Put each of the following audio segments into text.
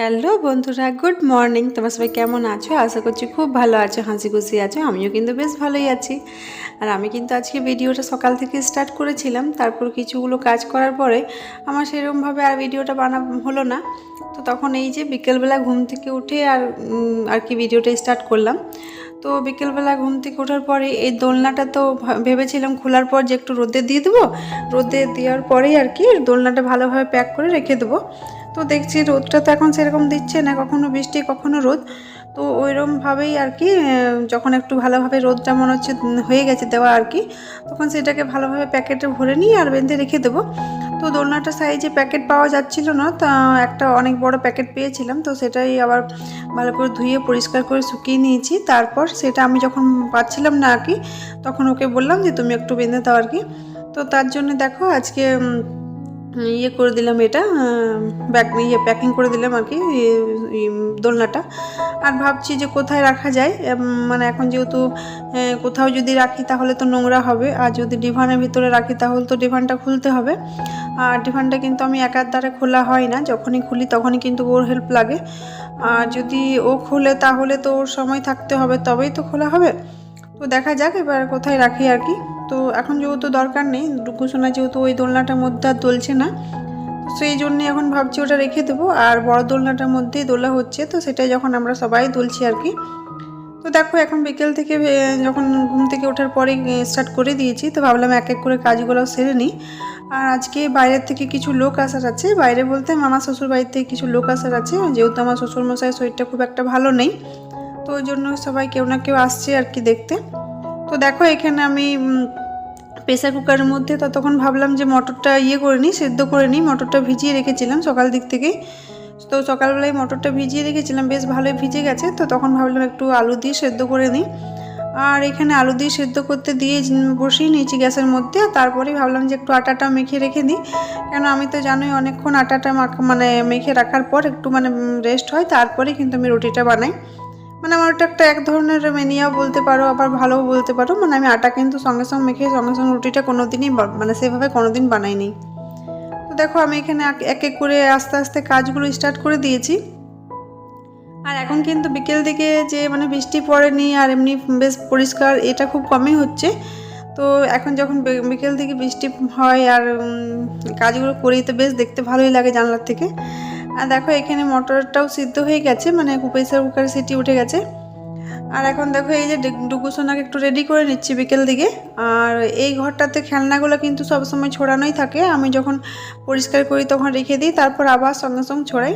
Hello বন্ধুরা, good morning. তোমরা সবাই কেমন আছো? আশা করছি খুব ভালো আছো, হাসি খুশি আছো। আমিও কিন্তু বেশ ভালোই আছি। আর আমি কিন্তু আজকে ভিডিওটা সকাল থেকে স্টার্ট করেছিলাম, তারপর কিছুগুলো কাজ করার পরে আমার সেরকমভাবে আর ভিডিওটা বানানো হলো না। তো তখন এই যে বিকেলবেলা ঘুম থেকে উঠে আর কি ভিডিওটা স্টার্ট করলাম। তো বিকেলবেলা ঘুম থেকে ওঠার পরে এই দোলনাটা তো ভেবেছিলাম খোলার পর যে একটু রোদে দিয়ে দেবো, রোদে দেওয়ার পরেই আর কি দোলনাটা ভালোভাবে প্যাক করে রেখে দেবো। তো দেখছি রোদটা তো এখন সেরকম দিচ্ছে না, কখনো বৃষ্টি কখনো রোদ। তো ওইরকমভাবেই আর কি যখন একটু ভালোভাবে রোদটা মনে হচ্ছে হয়ে গেছে দেওয়া আর কি, তখন সেটাকে ভালোভাবে প্যাকেটে ভরে নিয়ে আর বেঁধে রেখে দেবো। তো দোলনাটা সাইজে প্যাকেট পাওয়া যাচ্ছিল না, তা একটা অনেক বড় প্যাকেট পেয়েছিলাম, তো সেটাই আবার ভালো করে ধুয়ে পরিষ্কার করে শুকিয়ে নিয়েছি। তারপর সেটা আমি যখন পাচ্ছিলাম না আর কি, তখন ওকে বললাম যে তুমি একটু বেঁধে দাও আর কি। তো তার জন্য দেখো আজকে ইয়ে করে দিলাম, এটা প্যাকিং করে দিলাম আর কি দোলনাটা। আর ভাবছি যে কোথায় রাখা যায়, মানে এখন যেহেতু কোথাও যদি রাখি তাহলে তো নোংরা হবে, আর যদি ডিভানের ভিতরে রাখি তাহলে তো ডিভানটা খুলতে হবে। আর ডিভানটা কিন্তু আমি একার দ্বারা খোলা হয় না, যখনই খুলি তখনই কিন্তু ওর হেল্প লাগে। আর যদি ও খুলে তাহলে তো ওর সময় থাকতে হবে, তবেই তো খোলা হবে। তো দেখা যাক এবার কোথায় রাখি আর কি। তো এখন যেহেতু দরকার নেই, ডুকুসোনা যেহেতু ওই দোলনাটার মধ্যে আর দোলছে না, তো সেই জন্যে এখন ভাবছি ওটা রেখে দেবো। আর বড় দোলনাটার মধ্যেই দোলা হচ্ছে, তো সেটাই যখন আমরা সবাই দুলছি আর কি। তো দেখো এখন বিকেল থেকে যখন ঘুম থেকে ওঠার পরে স্টার্ট করে দিয়েছি, তো ভাবলাম এক এক করে কাজগুলো সেরে নিই। আর আজকে বাইরের থেকে কিছু লোক আসার আছে, বাইরে বলতে মামা শ্বশুর বাড়ির থেকে কিছু লোক আসার আছে, যেহেতু আমার শ্বশুরমশাইয়ের শরীরটা খুব একটা ভালো নেই। তো ওই জন্য সবাই কেউ না কেউ আসছে আর কি দেখতে। তো দেখো এখানে আমি প্রেসার কুকারের মধ্যে ততক্ষণ ভাবলাম যে মটরটা করে নিই, সেদ্ধ করে নিই। মটরটা ভিজিয়ে রেখেছিলাম সকাল দিক থেকেই। তো সকালবেলায় মটরটা ভিজিয়ে রেখেছিলাম, বেশ ভালোই ভিজে গেছে। তো তখন ভাবলাম একটু আলু দিয়ে সেদ্ধ করে নিই। আর এখানে আলু দিয়ে সেদ্ধ করতে দিয়ে বসিয়ে নিয়েছি গ্যাসের মধ্যে। তারপরেই ভাবলাম যে একটু আটাটা মেখে রেখে দিই, কেন আমি তো জানোই অনেকক্ষণ আটাটা মানে মেখে রাখার পর একটু মানে রেস্ট হয়, তারপরেই কিন্তু আমি রুটিটা বানাই। মানে আমার ওটা একটা এক ধরনের মেনিয়া বলতে পারো, আবার ভালোও বলতে পারো। মানে আমি আটা কিন্তু সঙ্গে সঙ্গে মেখে সঙ্গে সঙ্গে রুটিটা কোনো দিনই মানে সেভাবে কোনো দিন বানাইনি। তো দেখো আমি এখানে এক এক করে আস্তে আস্তে কাজগুলো স্টার্ট করে দিয়েছি। আর এখন কিন্তু বিকেল দিকে যে মানে বৃষ্টি পড়েনি আর এমনি বেশ পরিষ্কার, এটা খুব কমই হচ্ছে। তো এখন যখন বিকেল দিকে বৃষ্টি হয় আর কাজগুলো করি, তো বেশ দেখতে ভালোই লাগে জানলার থেকে। আর দেখো এখানে মটরটাও সিদ্ধ হয়ে গেছে, মানে প্রেসার কুকারে সিটি উঠে গেছে। আর এখন দেখো এই যে ডুকুসোনাকে একটু রেডি করে নিচ্ছি বিকেল দিকে। আর এই ঘরটাতে খেলনাগুলো কিন্তু সবসময় ছড়ানোই থাকে, আমি যখন পরিষ্কার করি তখন রেখে দিই, তারপর আবার সঙ্গে সঙ্গে ছড়াই।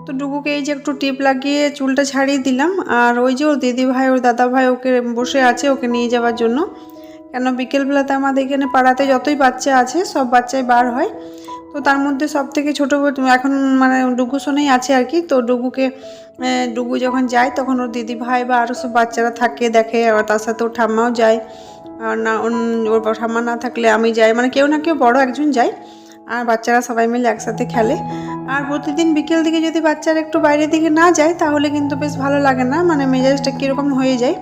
তো ডুগুকে এই যে একটু টিপ লাগিয়ে চুলটা ছাড়িয়ে দিলাম। আর ওই যে ওর দিদি ভাই ওর দাদা ভাই ওকে বসে আছে ওকে নিয়ে যাওয়ার জন্য, কেন বিকেলবেলাতে আমাদের এখানে পাড়াতে যতই বাচ্চা আছে সব বাচ্চাই বার হয়। তো তার মধ্যে সব থেকে ছোটো এখন মানে ডুগু সোনাই আছে আর কি। তো ডুগু যখন যায় তখন ওর দিদি ভাই বা আরও সব বাচ্চারা থাকে দেখে, আর তার সাথে ওর ঠাম্মাও যায়। আর না ওর ঠাম্মা না থাকলে আমি যাই, মানে কেউ না কেউ বড় একজন যায়। আর বাচ্চারা সবাই মিলে একসাথে খেলে। আর প্রতিদিন বিকেল দিকে যদি বাচ্চারা একটু বাইরের দিকে না যায় তাহলে কিন্তু বেশ ভালো লাগে না, মানে মেজাজটা কীরকম হয়ে যায়।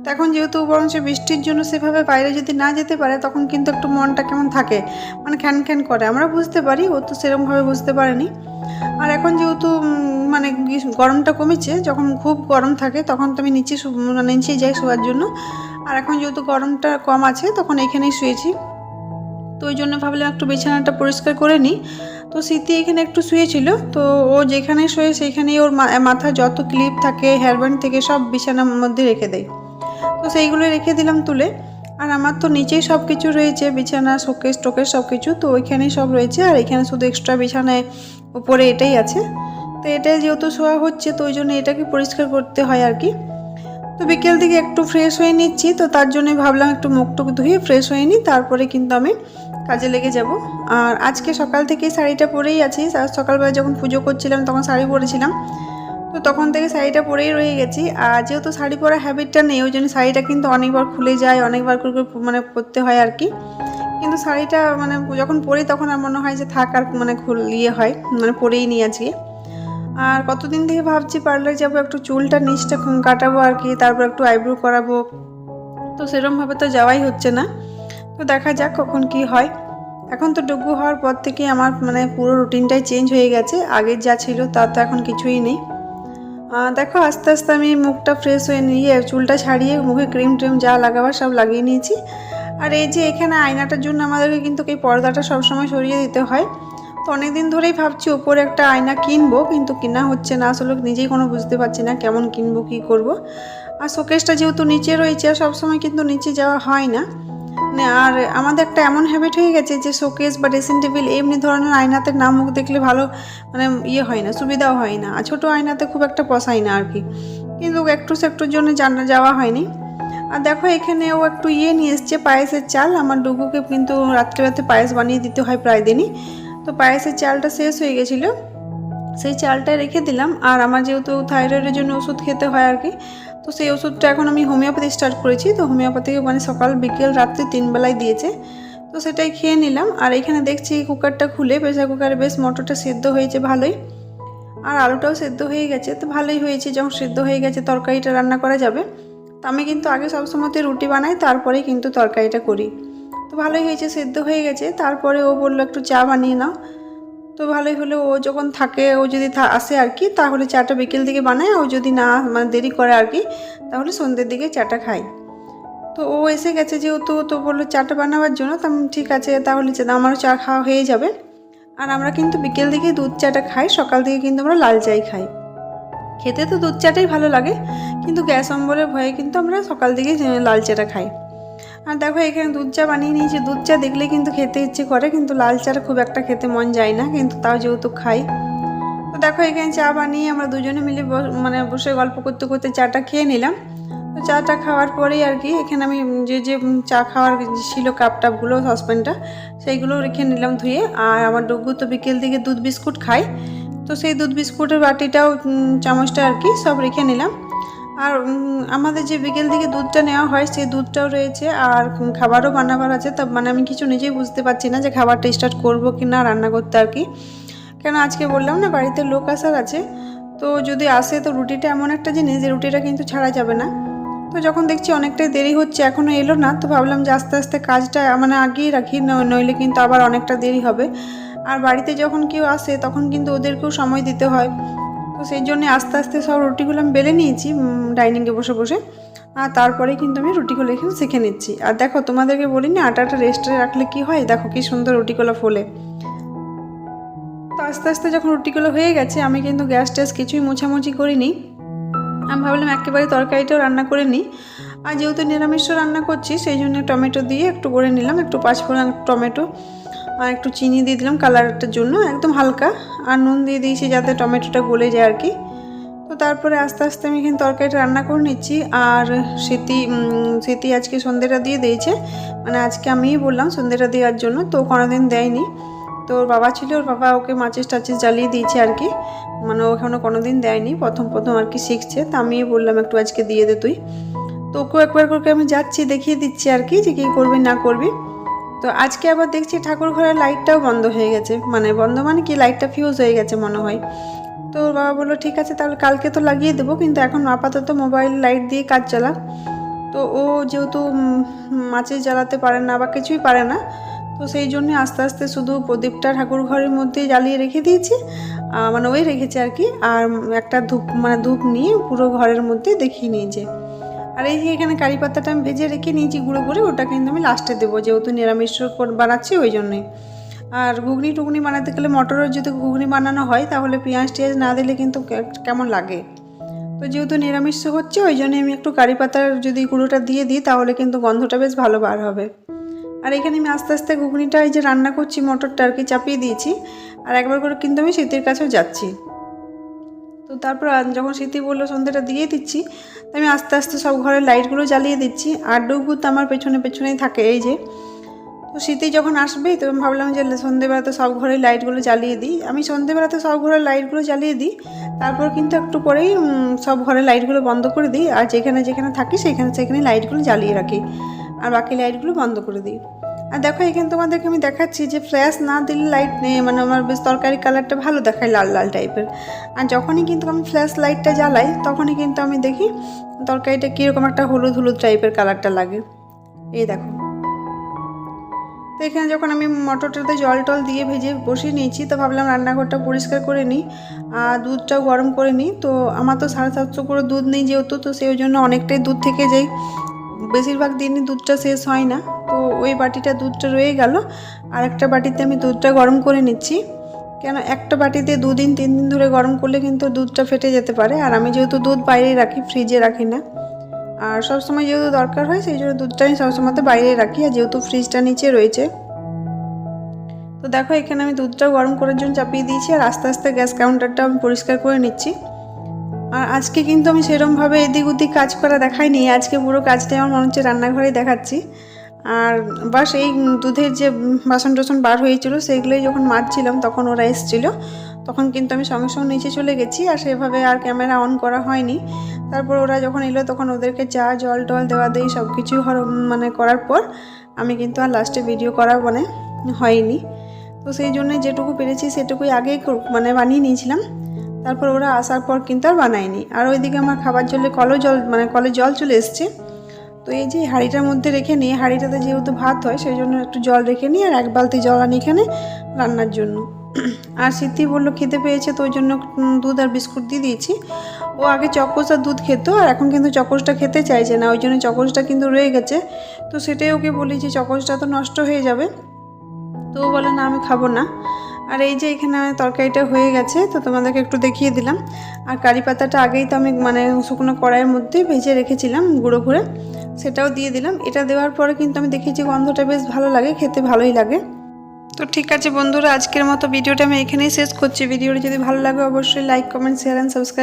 তো এখন যেহেতু বরঞ্চ বৃষ্টির জন্য সেভাবে বাইরে যদি না যেতে পারে তখন কিন্তু একটু মনটা কেমন থাকে, মানে খ্যান খ্যান করে। আমরা বুঝতে পারি, ও তো সেরকমভাবে বুঝতে পারেনি। আর এখন যেহেতু মানে গরমটা কমেছে, যখন খুব গরম থাকে তখন তো আমি মানে নিচেই যাই শোয়ার জন্য। আর এখন যেহেতু গরমটা কম আছে তখন এখানেই শুয়েছি। তো ওই জন্য ভাবলাম একটু বিছানাটা পরিষ্কার করে নিই। তো স্মৃতি এখানে একটু শুয়েছিল, তো ও যেখানে শোয়ে সেইখানেই ওর মাথায় যত ক্লিপ থাকে হেয়ারব্যান্ড থেকে সব বিছানার মধ্যে রেখে দেয়। তো সেইগুলো রেখে দিলাম তুলে। আর আমার তো নিচেই সব কিছু রয়েছে, বিছানা শোকেস টোকেস সব কিছু তো ওইখানেই সব রয়েছে। আর এখানে শুধু এক্সট্রা বিছানায় উপরে এটাই আছে। তো এটাই যেহেতু শোয়া হচ্ছে তো ওই জন্য এটাকে পরিষ্কার করতে হয় আর কি। তো বিকেল দিকে একটু ফ্রেশ হয়ে নিচ্ছি, তো তার জন্যই ভাবলাম একটু মুখ টুক ধুয়ে ফ্রেশ হয়ে নিই, তারপরে কিন্তু আমি কাজে লেগে যাব। আর আজকে সকাল থেকেই শাড়িটা পরেই আছি, সকালবেলা যখন পুজো করছিলাম তখন শাড়ি পরেছিলাম। তো তখন থেকে শাড়িটা পরেই রয়ে গেছি। আর যেহেতু শাড়ি পরা হ্যাবিটটা নেই ওই জন্য শাড়িটা কিন্তু অনেকবার খুলে যায়, অনেকবার করে মানে পরতে হয় আর কি। কিন্তু শাড়িটা মানে যখন পরি তখন আর মনে হয় যে থাক, আর মানে হয়, মানে পরেই নিই আজকে। আর কতদিন থেকে ভাবছি পার্লারে যাবো, একটু চুলটা নিচটা কাটাবো আর কি, তারপর একটু আইব্রো করাবো। তো সেরকমভাবে তো যাওয়াই হচ্ছে না। তো দেখা যাক কখন কি হয়। এখন তো ডুগু হওয়ার পর থেকে আমার মানে পুরো রুটিনটাই চেঞ্জ হয়ে গেছে, আগের যা ছিল তা তো এখন কিছুই নেই। দেখো আস্তে আস্তে আমি মুখটা ফ্রেশ হয়ে নিয়ে চুলটা ছাড়িয়ে মুখে ক্রিম ট্রিম যা লাগাবার সব লাগিয়ে নিয়েছি। আর এই যে এখানে আয়নাটার জন্য আমাদেরকে কিন্তু এই পর্দাটা সবসময় সরিয়ে দিতে হয়। তো অনেক দিন ধরেই ভাবছি ওপরে একটা আয়না কিনবো, কিন্তু কেনা হচ্ছে না, আসলে নিজেই কোনো বুঝতে পারছি না কেমন কিনবো কী করব। আর শোকেসটা যেহেতু নিচে রয়েছে আর সবসময় কিন্তু নিচে যাওয়া হয় না। আর আমাদের একটা এমন হ্যাবিট হয়ে গেছে যে শোকেস বা ড্রেসিং টেবিল এমনি ধরনের আয়নাতে না মুখ দেখলে ভালো মানে হয় না, সুবিধাও হয় না, আর ছোটো আয়নাতে খুব একটা পোষায় না আর কি। কিন্তু একটু একটুর জন্য যাওয়া হয়নি। আর দেখো এখানে ও একটু নিয়ে এসছে পায়েসের চাল। আমার ডুগুকে কিন্তু রাত্রেবেলাতে পায়েস বানিয়ে দিতে হয় প্রায় দিনই। তো পায়েসের চালটা শেষ হয়ে গেছিলো, সেই চালটা রেখে দিলাম। আর আমার যেহেতু থাইরয়েডের জন্য ওষুধ খেতে হয় আর কি, তো সেই ওষুধটা এখন আমি হোমিওপ্যাথি স্টার্ট করেছি। তো হোমিওপ্যাথি মানে সকাল বিকেল রাত্রে 3 বেলায় দিয়েছে, তো সেটাই খেয়ে নিলাম। আর এখানে দেখছি কুকারটা খুলে প্রেসার কুকারে বেশ মটরটা সেদ্ধ হয়েছে ভালোই, আর আলুটাও সেদ্ধ হয়ে গেছে। তো ভালোই হয়েছে, যখন সেদ্ধ হয়ে গেছে তরকারিটা রান্না করা যাবে। তো আমি কিন্তু আগে সবসময়তে রুটি বানাই, তারপরেই কিন্তু তরকারিটা করি। তো ভালোই হয়েছে, সেদ্ধ হয়ে গেছে। তারপরে ও বললো একটু চা বানিয়ে নাও। তো ভালোই হলো, ও যখন থাকে, ও যদি আসে আর কি, তাহলে চাটা বিকেল দিকে বানায়। ও যদি না মানে দেরি করে আর কি, তাহলে সন্ধ্যের দিকে চাটা খাই। তো ও এসে গেছে যেহেতু, তো বললো চাটা বানাবার জন্য। তো ঠিক আছে, তাহলে আমারও চা খাওয়া হয়ে যাবে। আর আমরা কিন্তু বিকেল দিকে দুধ চাটা খাই, সকাল দিকে কিন্তু আমরা লাল চাই খাই। খেতে তো দুধ চাটাই ভালো লাগে, কিন্তু গ্যাস অম্বলের ভয়ে কিন্তু আমরা সকাল দিকে লাল চাটা খাই। আর দেখো এখানে দুধ চা বানিয়ে নিয়েছি। দুধ চা দেখলে কিন্তু খেতে ইচ্ছে করে, কিন্তু লাল চাটা খুব একটা খেতে মন যায় না, কিন্তু তাও যেহেতু খাই। তো দেখো এখানে চা বানিয়ে আমরা দুজনে মিলে মানে বসে গল্প করতে করতে চাটা খেয়ে নিলাম। তো চাটা খাওয়ার পরেই আর কি এখানে আমি যে যে চা খাওয়ার ছিল কাপ টাপগুলো, সসপ্যানটা, সেইগুলো রেখে নিলাম ধুয়ে। আর আমার ডুগু তো বিকেল দিকে দুধ বিস্কুট খায়, তো সেই দুধ বিস্কুটের বাটিটাও চামচটা আর কি সব রেখে নিলাম। আর আমাদের যে বিকেল দিকে দুধটা নেওয়া হয় সেই দুধটাও রয়েছে, আর খাবারও বানাবার আছে। তা মানে আমি কিছু নিজেই বুঝতে পারছি না যে খাবারটা স্টার্ট করবো কি না রান্না করতে আর কি। কেন আজকে বললাম না বাড়িতে লোক আসার আছে, তো যদি আসে তো রুটিটা এমন একটা জিনিস যে রুটিটা কিন্তু ছাড়া যাবে না। তো যখন দেখছি অনেকটাই দেরি হচ্ছে, এখনও এলো না, তো ভাবলাম যে আস্তে আস্তে কাজটা মানে আগিয়ে রাখি, নইলে কিন্তু আবার অনেকটা দেরি হবে। আর বাড়িতে যখন কেউ আসে তখন কিন্তু ওদেরকেও সময় দিতে হয়। তো সেই জন্যে আস্তে আস্তে সব রুটিগুলো আমি বেলে নিয়েছি ডাইনিংয়ে বসে বসে। আর তারপরে কিন্তু আমি রুটিগুলো এখানে শিখে নিচ্ছি। আর দেখো তোমাদেরকে বলিনি আটাটা রেস্টে রাখলে কি হয়, দেখো কি সুন্দর রুটিগুলো ফোলে। তো আস্তে আস্তে যখন রুটিগুলো হয়ে গেছে, আমি কিন্তু গ্যাস ট্যাস কিছুই মোছামুছি করিনি। আমি ভাবলাম একেবারে তরকারিটাও রান্না করে নিই। আর যেহেতু নিরামিষ রান্না করছি সেই জন্য টমেটো দিয়ে একটু করে নিলাম, একটু পাঁচফোড়ন টমেটো, আর একটু চিনি দিয়ে দিলাম কালারটার জন্য একদম হালকা। আর নুন দিয়ে দিয়েছি যাতে টমেটোটা গলে যায় আর কি। তো তারপরে আস্তে আস্তে আমি এখানে তরকারিটা রান্না করে নিচ্ছি। আর স্মৃতি আজকে সন্ধ্যেটা দিয়ে দিয়েছে, মানে আজকে আমিই বললাম সন্ধ্যেটা দেওয়ার জন্য, তো কোনোদিন দেয়নি। তো ওর বাবা ছিল, ওর বাবা ওকে মাচিস টাচিস জ্বালিয়ে দিয়েছে আর কি, মানে ওখানে কোনোদিন দেয়নি, প্রথম প্রথম আর কি শিখছে। তা আমিই বললাম একটু আজকে দিয়ে দে তুই। তো ওকেও একবার করে আমি যাচ্ছি দেখিয়ে দিচ্ছি আর কি যে কী করবি না করবি। তো আজকে আবার দেখছি ঠাকুর ঘরের লাইটটাও বন্ধ হয়ে গেছে, মানে কি লাইটটা ফিউজ হয়ে গেছে মনে হয়। তো ওর বাবা বললো ঠিক আছে তাহলে কালকে তো লাগিয়ে দেবো, কিন্তু এখন আপাতত মোবাইল লাইট দিয়ে কাজ চালা। তো ও যেহেতু মাচিস জ্বালাতে পারে না বা কিছুই পারে না, তো সেই জন্যে আস্তে আস্তে শুধু প্রদীপটা ঠাকুর ঘরের মধ্যেই জ্বালিয়ে রেখে দিয়েছি, মানে ওই রেখেছে আর কি। আর একটা ধূপ নিয়ে পুরো ঘরের মধ্যে দেখিয়ে নিয়েছে। আর এই যে এখানে কারি পাতাটা আমি ভেজে রেখে নিয়েছি গুঁড়ো করে, ওটা কিন্তু আমি লাস্টে দেবো, যেহেতু নিরামিষ বানাচ্ছি ওই জন্যই। আর ঘুগনি টুগনি বানাতে গেলে মটরের যদি ঘুগনি বানানো হয় তাহলে পেঁয়াজ টিয়াজ না দিলে কিন্তু কেমন লাগে। তো যেহেতু নিরামিষ হচ্ছে ওই জন্য আমি একটু কারি পাতার যদি গুঁড়োটা দিয়ে দিই তাহলে কিন্তু গন্ধটা বেশ ভালো বার হবে। আর এখানে আমি আস্তে আস্তে ঘুগনিটা এই যে রান্না করছি মটরটা আর কি চাপিয়ে দিয়েছি। আর একবার করে কিন্তু আমি স্মৃতির কাছেও যাচ্ছি। তো তারপর যখন স্মৃতি বললো সন্ধ্যেটা দিয়ে দিচ্ছি, তো আমি আস্তে আস্তে সব ঘরের লাইটগুলো জ্বালিয়ে দিচ্ছি। আর ডুগু তো আমার পেছনেই থাকে এই যে। তো স্মৃতি যখন আসবেই তো আমি ভাবলাম যে সন্ধ্যেবেলাতে সব ঘরের লাইটগুলো জ্বালিয়ে দিই। আমি সন্ধ্যেবেলাতে সব ঘরের লাইটগুলো জ্বালিয়ে দিই, তারপর কিন্তু একটু পরেই সব ঘরের লাইটগুলো বন্ধ করে দিই। আর যেখানে যেখানে থাকি সেখানে লাইটগুলো জ্বালিয়ে রাখি, আর বাকি লাইটগুলো বন্ধ করে দিই। আর দেখো এখানে তোমাদেরকে আমি দেখাচ্ছি যে ফ্ল্যাশ না দিলে লাইট নেই, মানে আমার বেশ তরকারি কালারটা ভালো দেখায় লাল লাল টাইপের। আর যখনই কিন্তু আমি ফ্ল্যাশ লাইটটা জ্বালাই তখনই কিন্তু আমি দেখি তরকারিটা কীরকম একটা হলুদ হলুদ টাইপের কালারটা লাগে। এই দেখো। তো এখানে যখন আমি মটরটাতে জল টল দিয়ে ভেজে বসিয়ে নিয়েছি, তো ভাবলাম রান্নাঘরটা পরিষ্কার করে নিই আর দুধটাও গরম করে নিই। তো আমার তো 750 করে দুধ নেই যেহেতু, তো সেই জন্য অনেকটাই দুধ থেকে যাই, বেশিরভাগ দিনই দুধটা শেষ হয় না। তো ওই বাটিটা দুধটা রয়ে গেল, আর একটা বাটিতে আমি দুধটা গরম করে নিচ্ছি। কেন একটা বাটিতে 2 দিন 3 দিন ধরে গরম করলে কিন্তু দুধটা ফেটে যেতে পারে। আর আমি যেহেতু দুধ বাইরেই রাখি, ফ্রিজে রাখি না, আর সবসময় যেহেতু দরকার হয় সেই জন্য দুধটা আমি সবসময় বাইরেই রাখি, আর যেহেতু ফ্রিজটা নিচে রয়েছে। তো দেখো এখানে আমি দুধটা গরম করার জন্য চাপিয়ে দিয়েছি, আর আস্তে আস্তে গ্যাস কাউন্টারটা আমি পরিষ্কার করে নিচ্ছি। আর আজকে কিন্তু আমি সেরকমভাবে এদিক ওদিক কাজ করা দেখাইনি, আজকে পুরো কাজটাই আমার মনে হচ্ছে রান্নাঘরেই দেখাচ্ছি। আর বাস এই দুধের যে বাসন টাসন বার হয়েছিল সেগুলোই যখন মাজছিলাম তখন ওরা এসেছিল, তখন কিন্তু আমি সঙ্গে সঙ্গে নিচে চলে গেছি, আর সেভাবে আর ক্যামেরা অন করা হয়নি। তারপর ওরা যখন এলো তখন ওদেরকে চা জল টল দেওয়া দিই সব কিছু মানে করার পর আমি কিন্তু আর লাস্টে ভিডিও করা মানে হয়নি। তো সেই জন্য যেটুকু পেরেছি সেটুকুই আগেই মানে বানিয়ে নিয়েছিলাম, তারপর ওরা আসার পর কিন্তু আর বানায়নি। আর ওইদিকে আমার খাবার জলে কলে জল চলে এসছে। তো এই যে হাঁড়িটার মধ্যে রেখে নিই, হাঁড়িটাতে যেহেতু ভাত হয় সেই জন্য একটু জল রেখে নিই, আর 1 বালতি জল আনি এখানে রান্নার জন্য। আর সিদ্ধি বললো খেতে পেয়েছে, তো ওই জন্য দুধ আর বিস্কুট দিয়ে দিয়েছি। ও আগে চকোস আর দুধ খেত, আর এখন কিন্তু চকোসটা খেতে চাইছে না, ওই জন্য চকোসটা কিন্তু রয়ে গেছে। তো সেটাই ওকে বলি যে চকোসটা তো নষ্ট হয়ে যাবে, তো ও বলে না আমি খাবো না। আর এই যে এখানে তরকারিটা হয়ে গেছে, তো তোমাদেরকে একটু দেখিয়ে দিলাম। আর কারি পাতাটা আগেই তো আমি মানে শুকনো কড়াইয়ের মধ্যে ভেজে রেখেছিলাম গুঁড়ো করে, সেটাও দিয়ে দিলাম। এটা দেওয়ার পরে কিন্তু আমি দেখেছি গন্ধটা বেশ ভালো লাগে, খেতে ভালোই লাগে। তো ঠিক আছে বন্ধুরা, আজকের মতো ভিডিওটা আমি এখানেই শেষ করছি। ভিডিওটা যদি ভালো লাগে অবশ্যই like comment share and subscribe